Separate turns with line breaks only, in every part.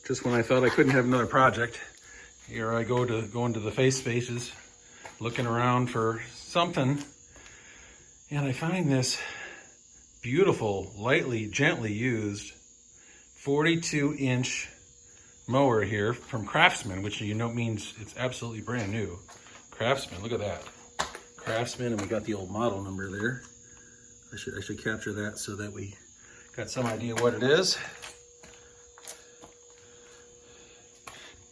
Just when I thought I couldn't have another project, here I go into the face spaces, looking around for something, and I find this beautiful, lightly, gently used 42-inch mower here from Craftsman, which you know means it's absolutely brand new. Craftsman, look at that. Craftsman, and we got the old model number there. I should capture that so that we got some idea what it is.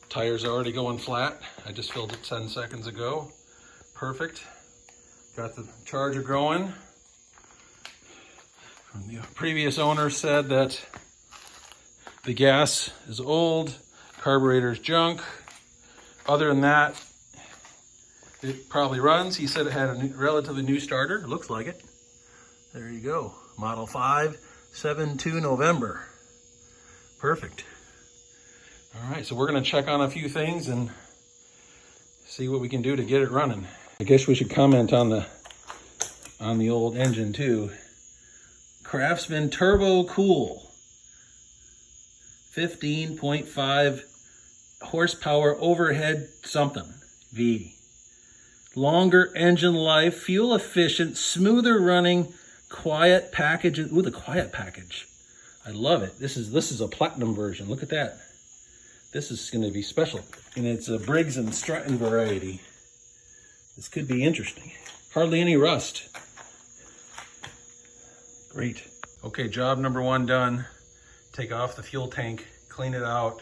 Tires are already going flat. I just filled it 10 seconds ago. Perfect. Got the charger going. The previous owner said that the gas is old, carburetor's junk. Other than that, it probably runs. He said it had a relatively new starter. It looks like it. There you go. Model 572 November. Perfect. All right, so we're gonna check on a few things and see what we can do to get it running. I guess we should comment on the old engine too. Craftsman Turbo Cool. 15.5 horsepower overhead something, V. Longer engine life, fuel efficient, smoother running, quiet package. Ooh, the quiet package. I love it. This is a platinum version. Look at that. This is going to be special. And it's a Briggs and Stratton variety. This could be interesting. Hardly any rust. Great. Okay, job number one done. Take off the fuel tank, clean it out,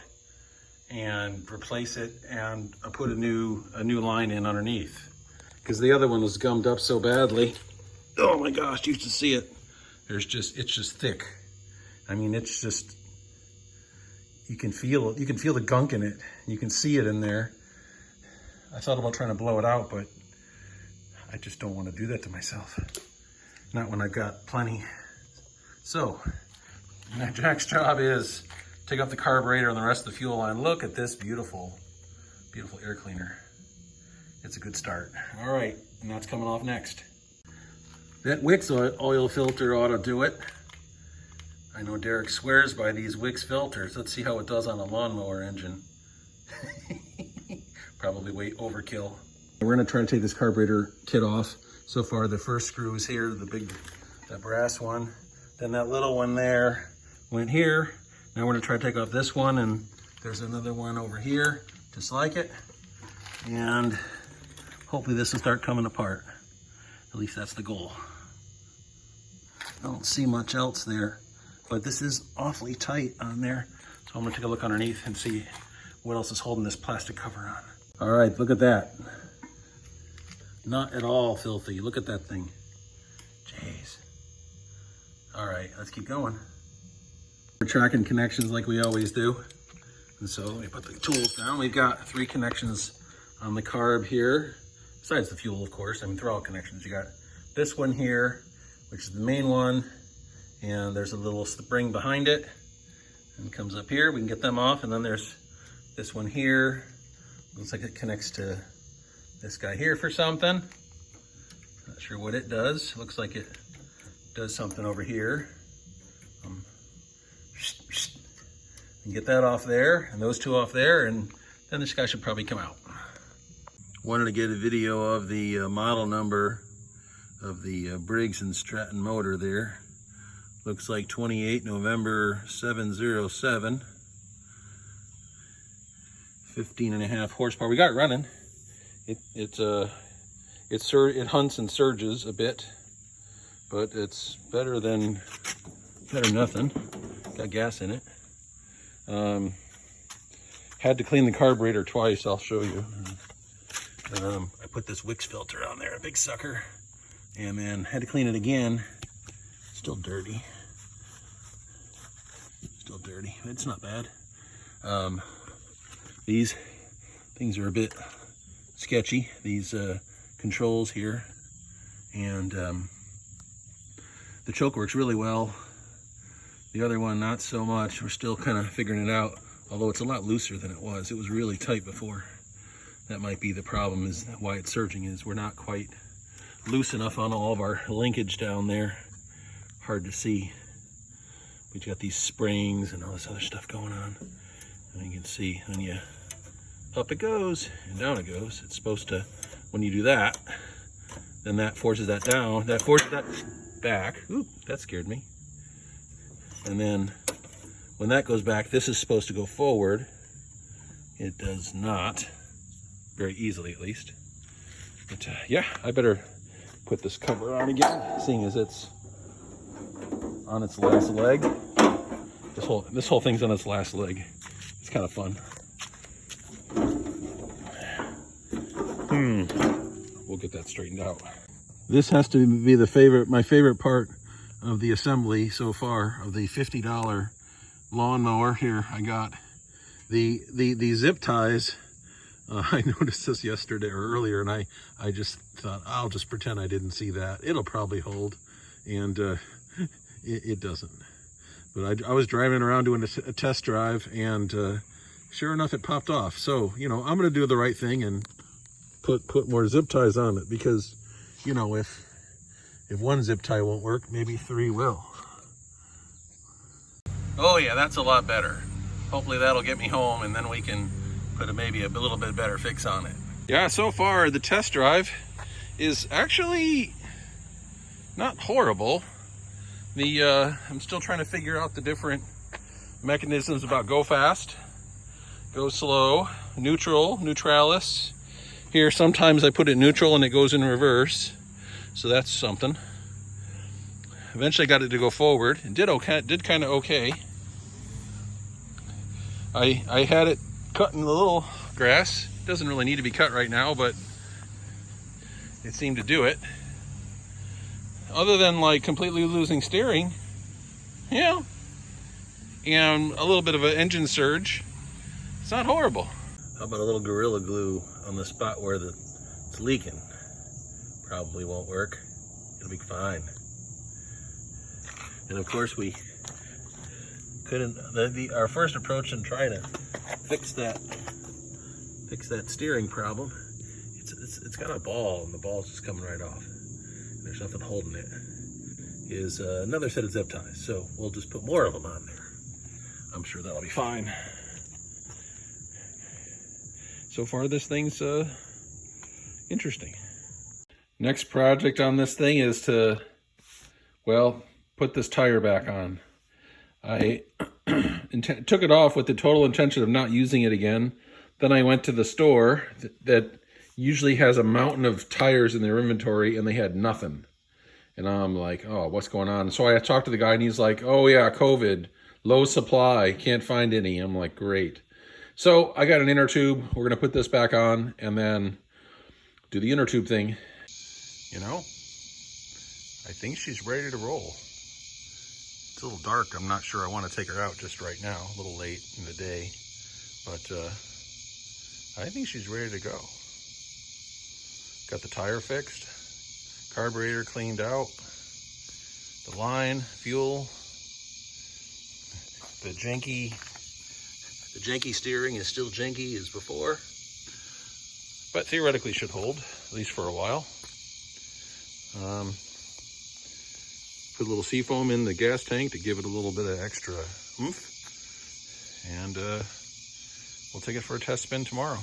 and replace it, and put a new line in underneath. Because the other one was gummed up so badly. Oh my gosh, you should see it. It's just thick. I mean, it's just, you can feel the gunk in it. You can see it in there. I thought about trying to blow it out, but I just don't want to do that to myself. Not when I've got plenty. So, now Jack's job is take off the carburetor and the rest of the fuel line. Look at this beautiful, beautiful air cleaner. It's a good start. All right, and that's coming off next. That Wix oil filter ought to do it. I know Derek swears by these Wix filters. Let's see how it does on a lawnmower engine. Probably way overkill. We're gonna try to take this carburetor kit off. So far, the first screw is here, that brass one. Then that little one there went here. Now we're gonna try to take off this one, and there's another one over here, just like it. And hopefully this will start coming apart. At least that's the goal. I don't see much else there, but this is awfully tight on there. So I'm gonna take a look underneath and see what else is holding this plastic cover on. All right, look at that. Not at all filthy. Look at that thing. Jeez. All right, let's keep going. We're tracking connections like we always do. And so let me put the tools down. We've got 3 connections on the carb here, besides the fuel, of course. I mean, they're all connections. You got this one here, which is the main one, and there's a little spring behind it, and it comes up here. We can get them off, and then there's this one here. Looks like it connects to this guy here for something. Not sure what it does. Looks like it does something over here. And get that off there, and those 2 off there, and then this guy should probably come out. Wanted to get a video of the model number of the Briggs and Stratton motor there. Looks like 28 November 707. 15.5 horsepower. We got it running. It hunts and surges a bit, but it's better than nothing. Got gas in it. Had to clean the carburetor twice. I'll show you. I put this Wix filter on there, a big sucker, and then had to clean it again. Still dirty. Still dirty. It's not bad. These things are a bit sketchy. These controls here, and the choke works really well. The other one, not so much. We're still kind of figuring it out, although it's a lot looser than it was. It was really tight before. That might be the problem, is why it's surging, is we're not quite loose enough on all of our linkage down there. Hard to see. We got these springs and all this other stuff going on. And you can see when you, up it goes and down it goes. It's supposed to, when you do that, then that forces that down, that forces that back. Oop, that scared me. And then when that goes back, this is supposed to go forward. It does not, very easily at least. But yeah, I better put this cover on again, seeing as it's on its last leg. This whole thing's on its last leg. It's kind of fun. We'll get that straightened out. This has to be my favorite part of the assembly so far, of the $50 lawnmower. Here, I got the zip ties. I noticed this yesterday or earlier, and I just thought, I'll just pretend I didn't see that. It'll probably hold, and it doesn't. But I was driving around doing a test drive, and sure enough, it popped off. So, you know, I'm going to do the right thing and put more zip ties on it, because, you know, if one zip tie won't work, maybe 3 will. Oh yeah, that's a lot better. Hopefully that'll get me home, and then we can put maybe a little bit better fix on it. Yeah, so far the test drive is actually not horrible. I'm still trying to figure out the different mechanisms about go fast, go slow, neutral, neutralis. Here, sometimes I put it neutral and it goes in reverse, so that's something. Eventually I got it to go forward. It did kind of okay. I had it cut in the little grass. It doesn't really need to be cut right now, but it seemed to do it. Other than like completely losing steering, yeah, and a little bit of an engine surge, it's not horrible. How about a little Gorilla Glue on the spot where it's leaking? Probably won't work. It'll be fine. And of course we couldn't, our first approach in trying to fix that steering problem, it's got a ball, and the ball's just coming right off. There's nothing holding it. Is another set of zip ties, so we'll just put more of them on there. I'm sure that'll be fine. So far this thing's interesting. Next project on this thing is to, well, put this tire back on. I took it off with the total intention of not using it again. Then I went to the store that usually has a mountain of tires in their inventory, and they had nothing. And I'm like, oh, what's going on? So I talked to the guy, and he's like, oh yeah, COVID, low supply, can't find any. I'm like, great. So I got an inner tube. We're gonna put this back on and then do the inner tube thing. You know, I think she's ready to roll. It's a little dark. I'm not sure I want to take her out just right now, a little late in the day, but I think she's ready to go. Got the tire fixed, carburetor cleaned out, the line, fuel, the janky steering is still janky as before, but theoretically should hold, at least for a while. Put a little seafoam in the gas tank to give it a little bit of extra oomph, and we'll take it for a test spin tomorrow.